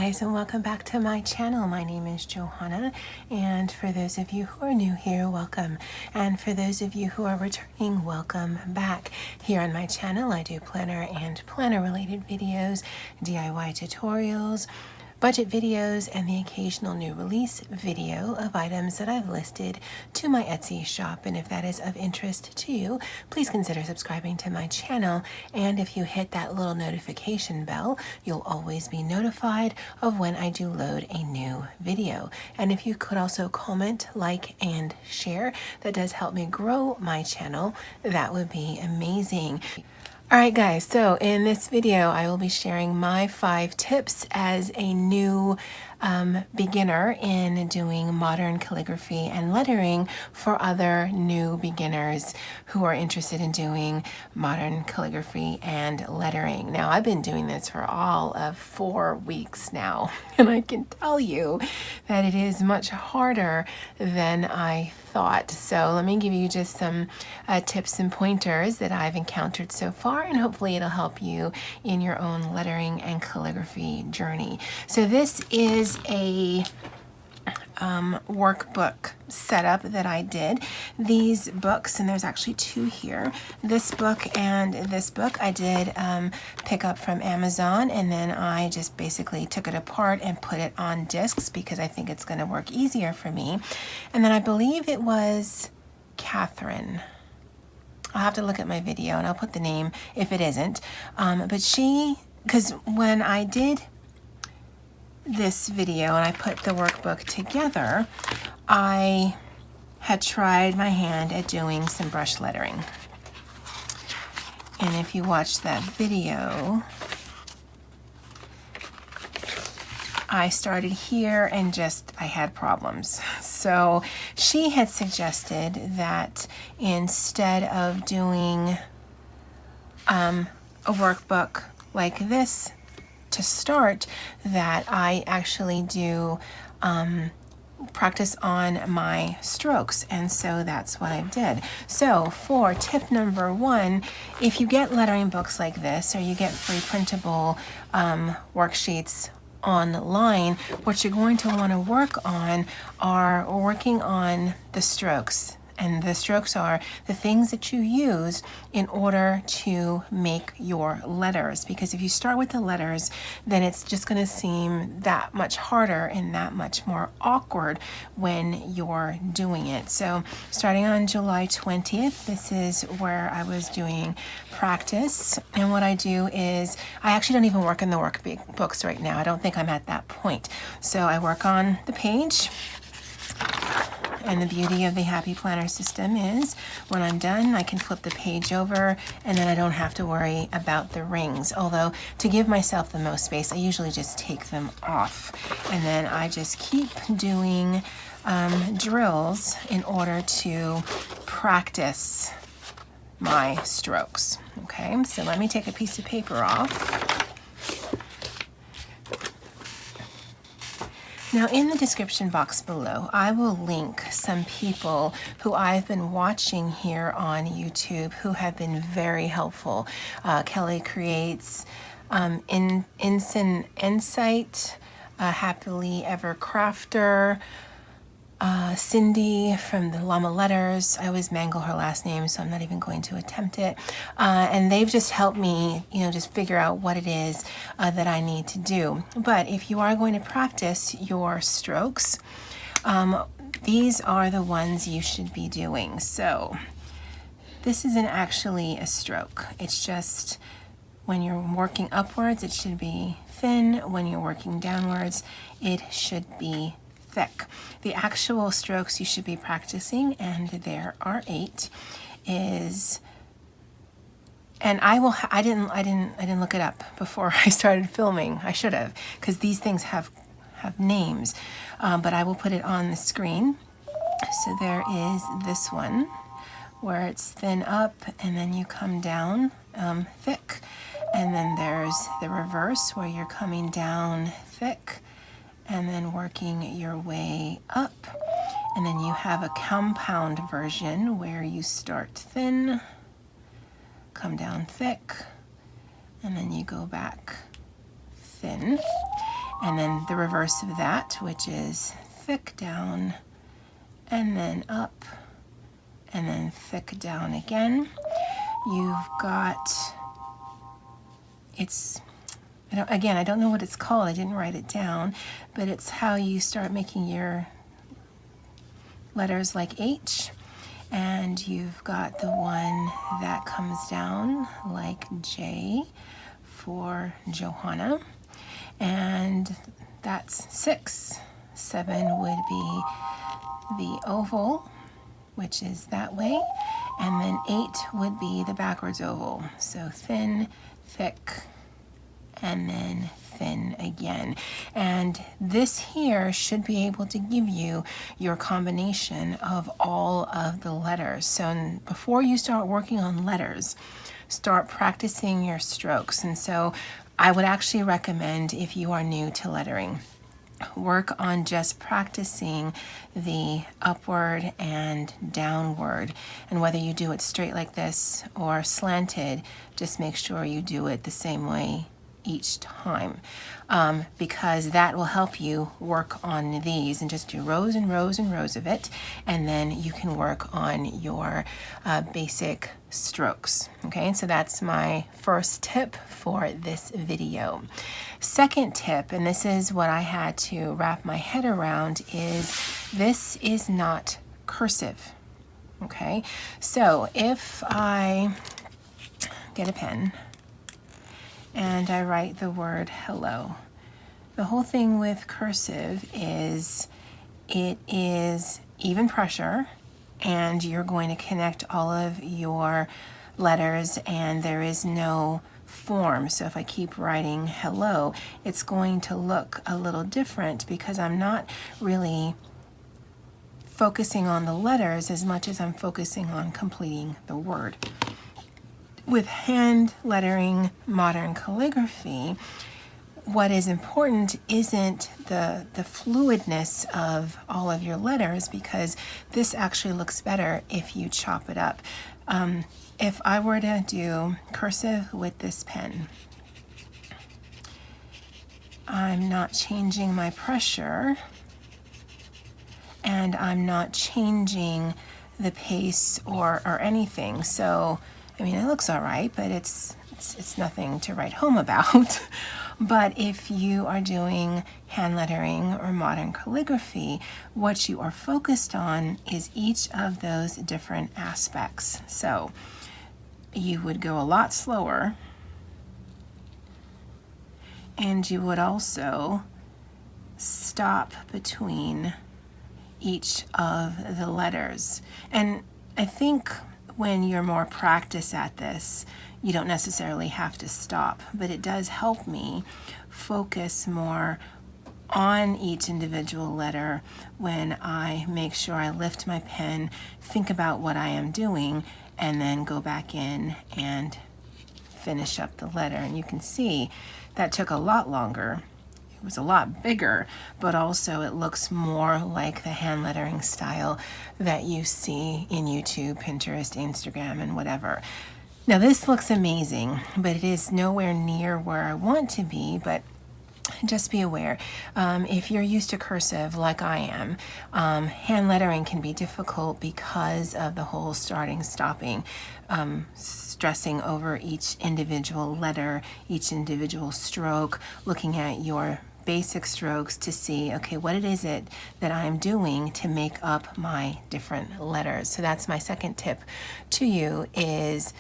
guys, and welcome back to my channel. My name is Johanna, and for those of you who are new here, welcome. And for those of you who are returning, welcome back. Here on my channel, I do planner and planner related videos, DIY tutorials, budget videos, and the occasional new release video of items that I've listed to my Etsy shop. And if that is of interest to you, please consider subscribing to my channel. And if you hit that little notification bell, you'll always be notified of when I do load a new video. And if you could also comment, like, and share, that does help me grow my channel. That would be amazing. Alright guys, so in this video I will be sharing my 5 tips as a new beginner in doing modern calligraphy and lettering for other new beginners who are interested in doing modern calligraphy and lettering. Now I've been doing this for all of 4 weeks now, and I can tell you that it is much harder than I thought. So let me give you just some tips and pointers that I've encountered so far, and hopefully it'll help you in your own lettering and calligraphy journey. So this is a workbook setup that I did. These books, and there's actually 2 here, this book and this book, I did pick up from Amazon, and then I just basically took it apart and put it on discs because I think it's going to work easier for me. And then I believe it was Catherine. I'll have to look at my video and I'll put the name if it isn't. But she, because when I did this video and I put the workbook together, I had tried my hand at doing some brush lettering. And if you watch that video, I started here and I had problems. So she had suggested that instead of doing a workbook like this to start, that I actually do practice on my strokes, and so that's what I did. So for tip number 1, if you get lettering books like this, or you get free printable worksheets online, what you're going to want to work on are working on the strokes. And the strokes are the things that you use in order to make your letters. Because if you start with the letters, then it's just going to seem that much harder and that much more awkward when you're doing it. So starting on July 20th, this is where I was doing practice. And what I do is, I actually don't even work in the workbooks right now. I don't think I'm at that point. So I work on the page. And the beauty of the Happy Planner system is when I'm done, I can flip the page over and then I don't have to worry about the rings. Although to give myself the most space, I usually just take them off. And then I just keep doing drills in order to practice my strokes. Okay, so let me take a piece of paper off. Now in the description box below, I will link some people who I've been watching here on YouTube who have been very helpful. Kelly Creates, Insight, Happily Ever Crafter, Cindy from the Llama Letters. I always mangle her last name, so I'm not even going to attempt it. And they've just helped me, just figure out what it is that I need to do. But if you are going to practice your strokes, these are the ones you should be doing. So this isn't actually a stroke. It's just when you're working upwards, it should be thin. When you're working downwards, it should be thick. The actual strokes you should be practicing, and there are 8, is, and I didn't look it up before I started filming. I should have, because these things have names, but I will put it on the screen. So there is this one where it's thin up and then you come down thick, and then there's the reverse where you're coming down thick and then working your way up. And then you have a compound version where you start thin, come down thick, and then you go back thin. and then the reverse of that, which is thick down and then up and then thick down again. You've got, I don't know what it's called, I didn't write it down, but it's how you start making your letters like H, and you've got the one that comes down like J for Johanna, and that's 6. 7 would be the oval, which is that way, and then 8 would be the backwards oval. So thin, thick, and then thin again. And this here should be able to give you your combination of all of the letters. So before you start working on letters, start practicing your strokes. And so I would actually recommend, if you are new to lettering, work on just practicing the upward and downward, and whether you do it straight like this or slanted, just make sure you do it the same way each time, because that will help you work on these, and just do rows and rows and rows of it, and then you can work on your basic strokes. Okay, so that's my first tip for this video. Second tip, and this is what I had to wrap my head around, is this is not cursive. Okay, so if I get a pen and I write the word hello, the whole thing with cursive is it is even pressure, and you're going to connect all of your letters, and there is no form. So if I keep writing hello, it's going to look a little different because I'm not really focusing on the letters as much as I'm focusing on completing the word. With hand lettering, modern calligraphy, what is important isn't the fluidness of all of your letters, because this actually looks better if you chop it up. If I were to do cursive with this pen, I'm not changing my pressure, and I'm not changing the pace or anything. So, I mean, it looks all right, but it's nothing to write home about. But if you are doing hand lettering or modern calligraphy, what you are focused on is each of those different aspects. So you would go a lot slower, and you would also stop between each of the letters. And I think when you're more practiced at this, you don't necessarily have to stop, but it does help me focus more on each individual letter when I make sure I lift my pen, think about what I am doing, and then go back in and finish up the letter. And you can see that took a lot longer. It was a lot bigger, but also it looks more like the hand lettering style that you see in YouTube, Pinterest, Instagram, and whatever. Now this looks amazing, but it is nowhere near where I want to be. But just be aware, if you're used to cursive like I am, hand lettering can be difficult because of the whole starting, stopping, stressing over each individual letter, each individual stroke, looking at your basic strokes to see, okay, what it is that I'm doing to make up my different letters. So that's my second tip to you, is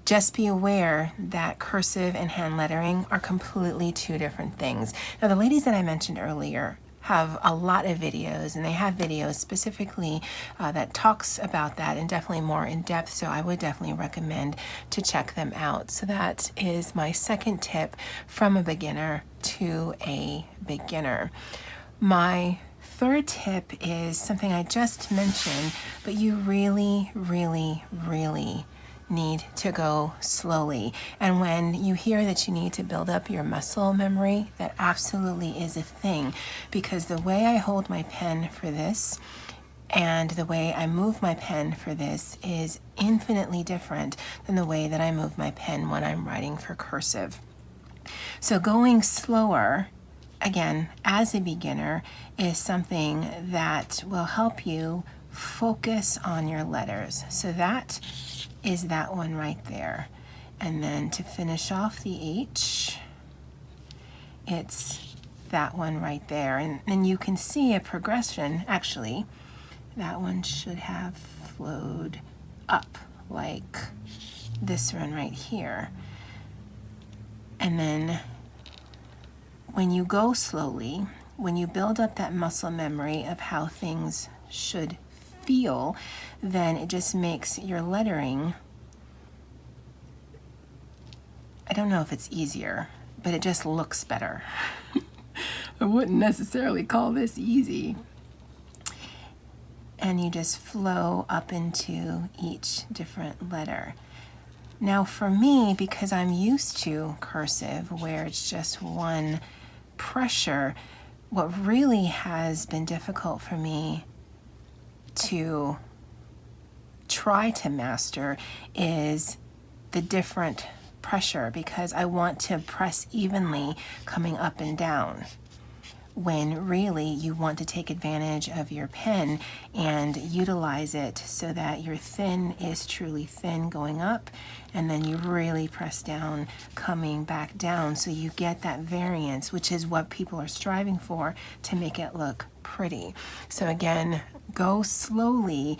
just be aware that cursive and hand lettering are completely two different things. Now, the ladies that I mentioned earlier have a lot of videos, and they have videos specifically that talks about that, and definitely more in depth, so I would definitely recommend to check them out. So that is my second tip from a beginner to a beginner. My third tip is something I just mentioned, but you really, really, really need to go slowly. And when you hear that you need to build up your muscle memory, that absolutely is a thing, because the way I hold my pen for this and the way I move my pen for this is infinitely different than the way that I move my pen when I'm writing for cursive. So going slower again, as a beginner, is something that will help you focus on your letters. So that is that one right there. And then to finish off the H, it's that one right there. And you can see a progression. Actually, that one should have flowed up like this one right here. And then when you go slowly, when you build up that muscle memory of how things should feel, then it just makes your lettering, I don't know if it's easier, but it just looks better. I wouldn't necessarily call this easy. And you just flow up into each different letter. Now for me, because I'm used to cursive where it's just one pressure, what really has been difficult for me to try to master is the different pressure, because I want to press evenly coming up and down, when really you want to take advantage of your pen and utilize it so that your thin is truly thin going up, and then you really press down coming back down, so you get that variance, which is what people are striving for to make it look pretty. So again, go slowly,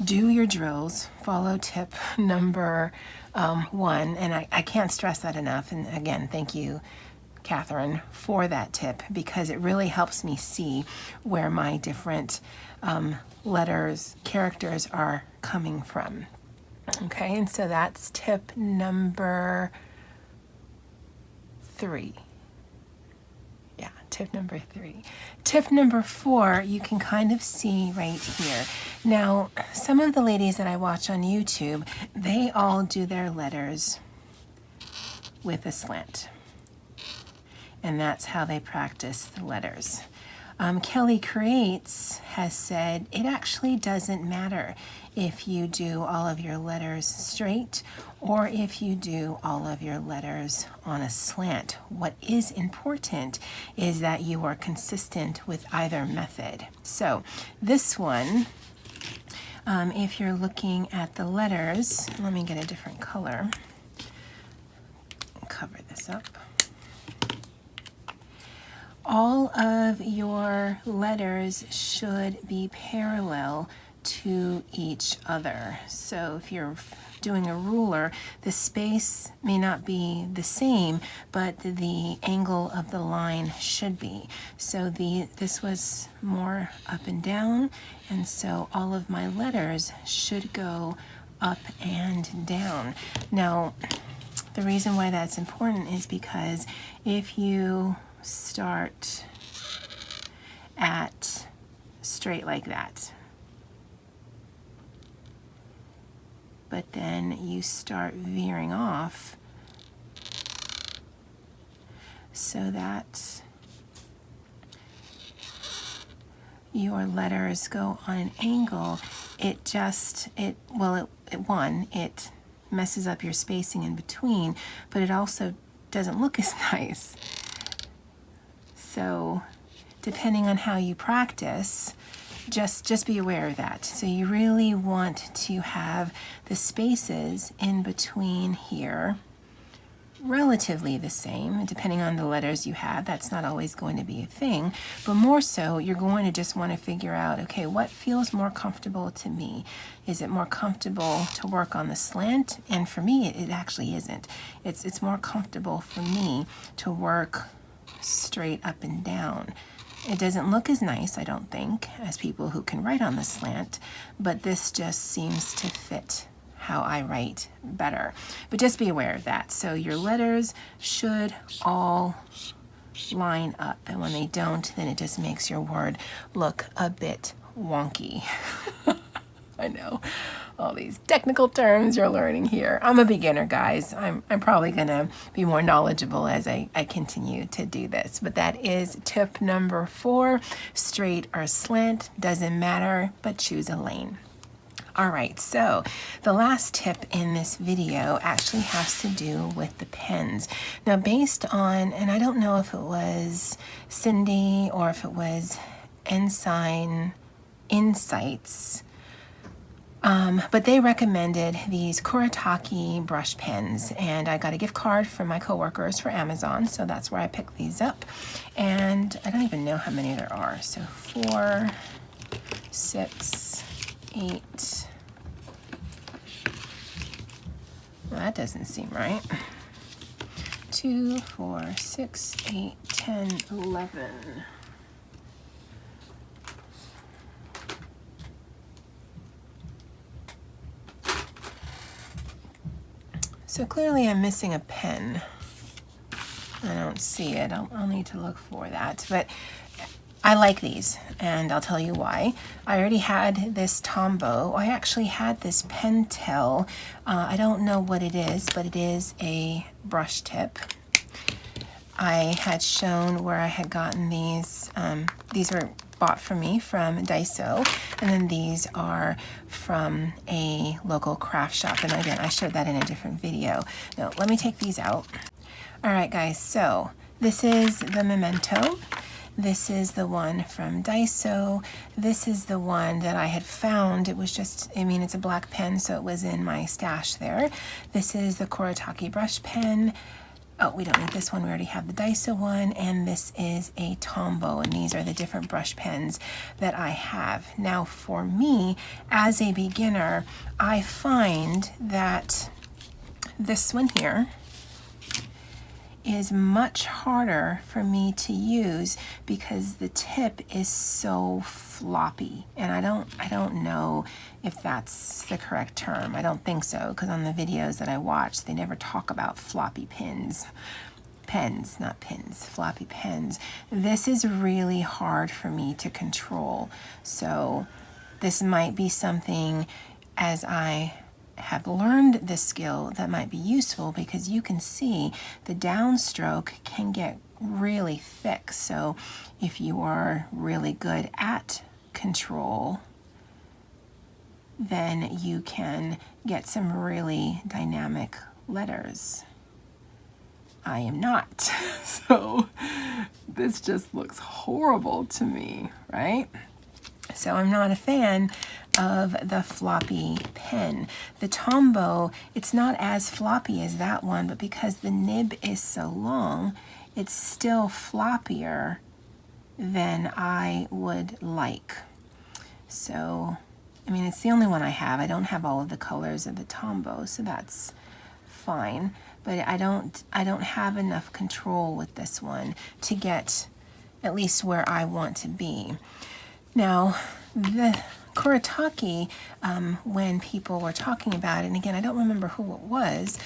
do your drills, follow tip number 1, and I can't stress that enough. And again, thank you, Catherine, for that tip, because it really helps me see where my different letters, characters are coming from. Okay, and so that's tip number 3. Yeah, tip number 3. Tip number 4, you can kind of see right here. Now, some of the ladies that I watch on YouTube, they all do their letters with a slant. And that's how they practice the letters. Kelly Creates has said it actually doesn't matter if you do all of your letters straight or if you do all of your letters on a slant. What is important is that you are consistent with either method. So this one, if you're looking at the letters, let me get a different color, cover this up. All of your letters should be parallel to each other. So if you're doing a ruler, the space may not be the same, but the angle of the line should be. So this was more up and down, and so all of my letters should go up and down. Now, the reason why that's important is because if you start at straight like that, but then you start veering off so that your letters go on an angle, it messes up your spacing in between, but it also doesn't look as nice. So depending on how you practice, just be aware of that. So you really want to have the spaces in between here relatively the same, depending on the letters you have. That's not always going to be a thing, but more so you're going to just want to figure out, okay, what feels more comfortable to me? Is it more comfortable to work on the slant? And for me, it actually isn't. It's more comfortable for me to work straight up and down. It doesn't look as nice, I don't think, as people who can write on the slant, but this just seems to fit how I write better. But just be aware of that. So your letters should all line up, and when they don't, then it just makes your word look a bit wonky. I know, all these technical terms you're learning here. I'm a beginner, guys. I'm probably gonna be more knowledgeable as I continue to do this. But that is tip number 4, straight or slant, doesn't matter, but choose a lane. All right, so the last tip in this video actually has to do with the pens. Now, based on, and I don't know if it was Cindy or if it was Ensign Insights, but they recommended these Kuretake brush pens, and I got a gift card from my coworkers for Amazon, so that's where I picked these up. And I don't even know how many there are. So 4, 6, 8. Well, that doesn't seem right. 2, 4, 6, 8, 10, 11. So clearly I'm missing a pen. I don't see it. I'll need to look for that. But I like these, and I'll tell you why. I already had this Tombow. I actually had this Pentel. I don't know what it is, but it is a brush tip. I had shown where I had gotten these. These were bought for me from Daiso, and then these are from a local craft shop. And again, I showed that in a different video. Now, let me take these out. All right, guys, so this is the Memento. This is the one from Daiso. This is the one that I had found. It was just, I mean, it's a black pen, so it was in my stash there. This is the Kuretake brush pen. Oh, we don't need this one. We already have the Daiso one. And this is a Tombow. And these are the different brush pens that I have. Now, for me, as a beginner, I find that this one here is much harder for me to use because the tip is so floppy, and I don't know if that's the correct term. I don't think so, because on the videos that I watch, they never talk about floppy pens, not pins, floppy pens. This is really hard for me to control, so this might be something as I have learned this skill that might be useful, because you can see the downstroke can get really thick. So if you are really good at control, then you can get some really dynamic letters. I am not. So this just looks horrible to me, right? So I'm not a fan of the floppy pen. The Tombow, it's not as floppy as that one, but because the nib is so long, it's still floppier than I would like. So, I mean, it's the only one I have. I don't have all of the colors of the Tombow, so that's fine. But I don't have enough control with this one to get at least where I want to be. Now, the Kuretake, when people were talking about it, and again, I don't remember who it was,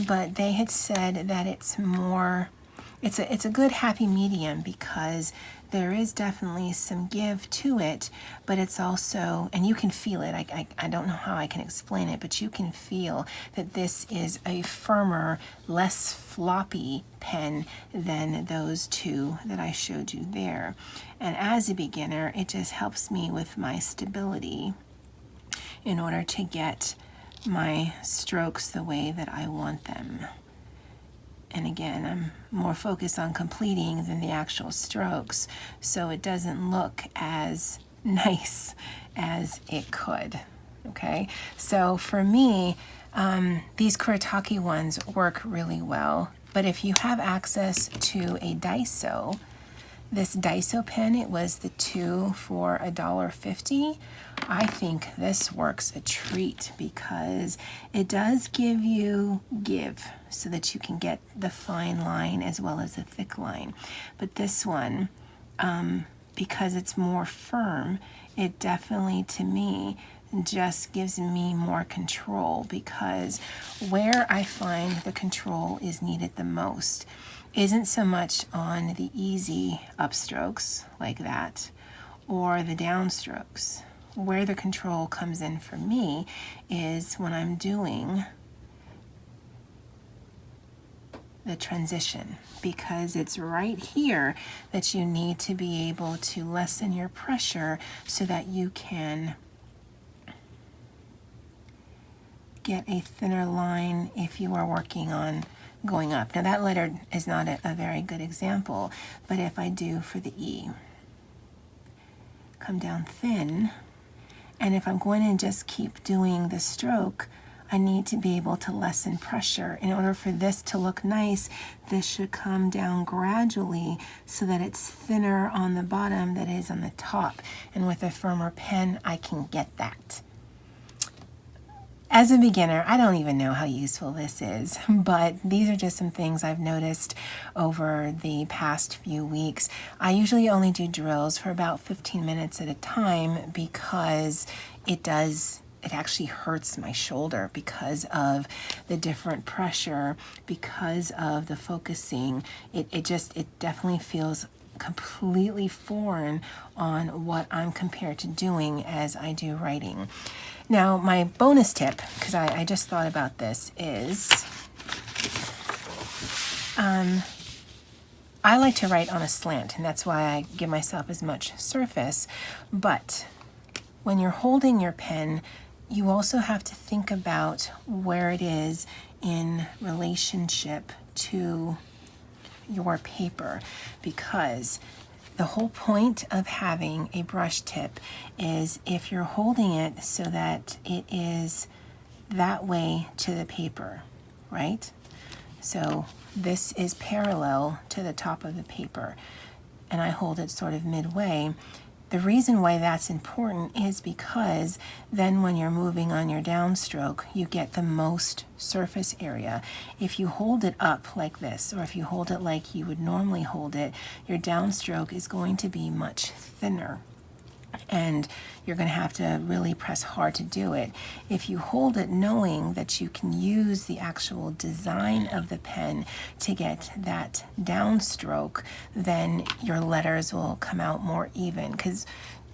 but they had said that it's a good happy medium, because there is definitely some give to it, but it's also, and you can feel it, I don't know how I can explain it, but you can feel that this is a firmer, less floppy pen than those two that I showed you there. And as a beginner, it just helps me with my stability in order to get my strokes the way that I want them. And again, I'm more focused on completing than the actual strokes, so it doesn't look as nice as it could, okay? So for me, these Kuretake ones work really well, but if you have access to a Daiso, this Daiso pen, it was the 2 for $1.50. I think this works a treat, because it does give you give so that you can get the fine line as well as the thick line. But this one, because it's more firm, it definitely, to me, just gives me more control, because where I find the control is needed the most isn't so much on the easy upstrokes like that or the downstrokes. Where the control comes in for me is when I'm doing the transition, because it's right here that you need to be able to lessen your pressure so that you can get a thinner line if you are working on going up. Now that letter is not a very good example, but if I do for the E, come down thin, and if I'm going to just keep doing the stroke, I need to be able to lessen pressure. In order for this to look nice, this should come down gradually so that it's thinner on the bottom than it is on the top. And with a firmer pen, I can get that. As a beginner, I don't even know how useful this is, but these are just some things I've noticed over the past few weeks. I usually only do drills for about 15 minutes at a time because it actually hurts my shoulder because of the different pressure, because of the focusing. It definitely feels completely foreign on what I'm compared to doing as I do writing. Now, my bonus tip, because I just thought about this, is I like to write on a slant, and that's why I give myself as much surface. But when you're holding your pen, you also have to think about where it is in relationship to your paper, because the whole point of having a brush tip is if you're holding it so that it is that way to the paper, right? So this is parallel to the top of the paper, and I hold it sort of midway. The reason why that's important is because then when you're moving on your downstroke, you get the most surface area. If you hold it up like this, or if you hold it like you would normally hold it, your downstroke is going to be much thinner, and you're going to have to really press hard to do it. If you hold it knowing that you can use the actual design of the pen to get that downstroke, then your letters will come out more even, because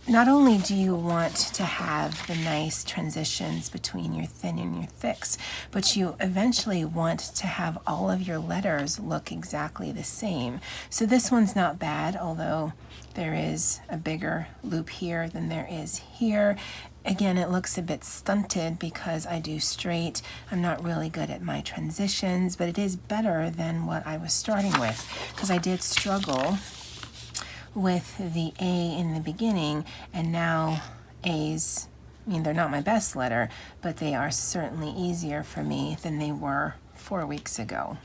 not only do you want to have the nice transitions between your thin and your thicks, but you eventually want to have all of your letters look exactly the same. So this one's not bad, although there is a bigger loop here than there is here. Again, it looks a bit stunted because I do straight. I'm not really good at my transitions, but it is better than what I was starting with, because I did struggle with the A in the beginning, and now A's, I mean, they're not my best letter, but they are certainly easier for me than they were 4 weeks ago.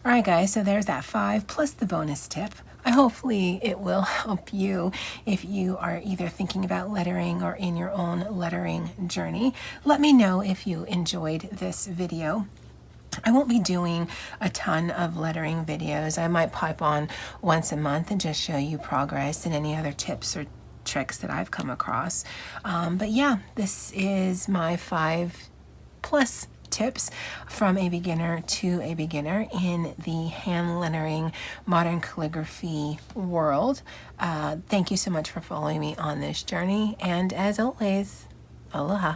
All right, guys, so there's that 5 plus the bonus tip. Hopefully it will help you if you are either thinking about lettering or in your own lettering journey. Let me know if you enjoyed this video. I won't be doing a ton of lettering videos. I might pipe on once a month and just show you progress and any other tips or tricks that I've come across. But yeah, this is my 5 plus tips from a beginner to a beginner in the hand lettering modern calligraphy world. Thank you so much for following me on this journey, and as always, aloha.